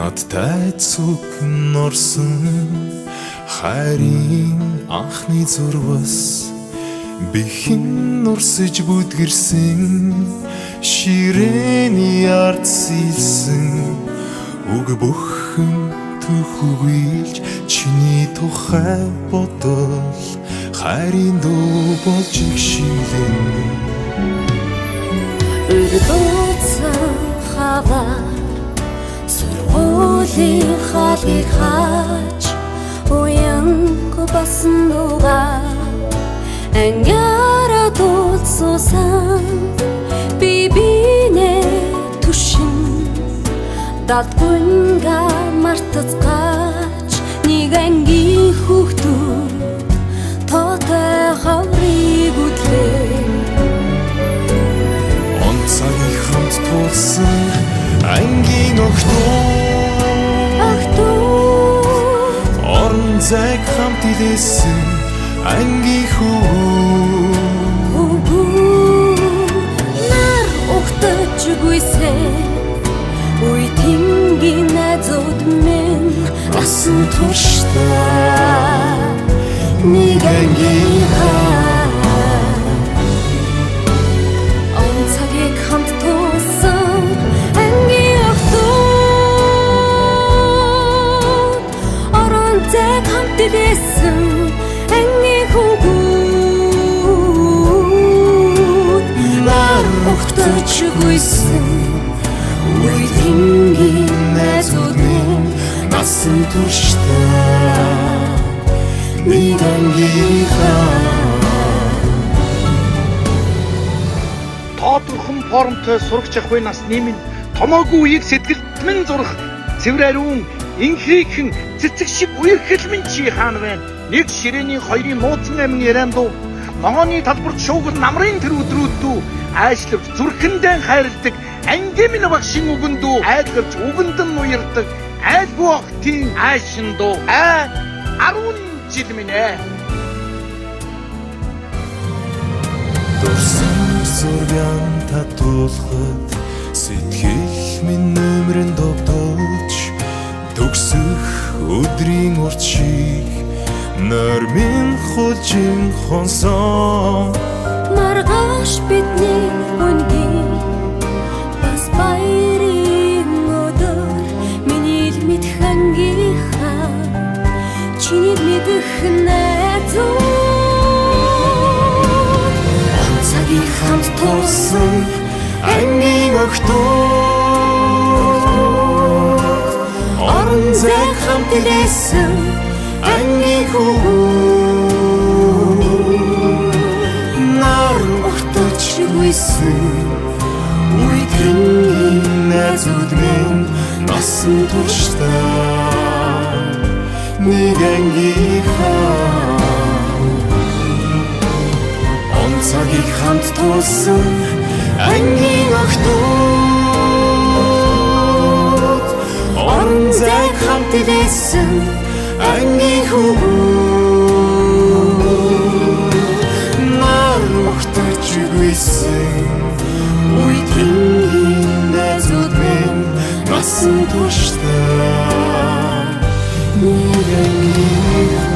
надтай зүг норсон хайрын анхны зурвас бихэн нурсэж бүдгэрсэн ширээний ард сэлсэн үг бүхэн төхөглж чиний тухай бодол хайрын дуу болж игшилэн өргөдөөцөн хаваа сургуулийн хаалгыг хаач уянгүй басан дуугаа ангиараа дуулсан бибинэ түшин дадгүнга мартацгач нэг ангийн хүүхдүүд тоотой хаврыг үдлээ онцгийн хамт тулсан ангийн охтууд орон зайг хамт илээсэн ангийн хүүгүүд нар ухтаж гүйсэн үе тингийн найзууд минь насан туршдаа нэг ангийн онцгийг хамт тулсан ангийн охтууд орон зайг хамт илээсэн ангийн хүүгүүд нар ухтаж гүйсэн үе тингийн найзууд минь насан туршдаа нэг ангийн тоодорхон формтой сурагч ах бай насны минь томоогүй үеийг сэтгэлтмэн зурах цэвэр ариун инхийхэн цэцэг шиг үерхэл минь чи хаана байна нэг ширээний хоёрын нууцсан амин яриандуу ногооны талбарт шуугал намрын тэр өдрүүд дүү айшлавч зүрхэндээ хайрладаг анги минь багшин үгэн дүү айлгавч үгэндэн уярдаг айлгүй охтын айшин дуу 10 жил минь дурсан зургаан татуулахад сэтгэл минь нөмрөн довдолж төгсөх өдрийн урт шиг нойр минь хулжин хонсон маргааш бидний өнгийн бас баярын өдөр миний л мэдх ангийнхаа чиний мэдэх найзууд онцгийн хамт тулсан ангийн охтууд орон зайг хамт илээсэн ангийн хүүгүүд нар ухтаж гүйсэн үе тингийн найзууд минь насан туршдаа нэг ангийн онцгийг хамт тулсан ангийн охтууд орон зайг хамт илээсэн ангийн хүүгүүд нар ухтаж гүйсэн үе тингийн найзууд минь насан туршдаа нэг ангийн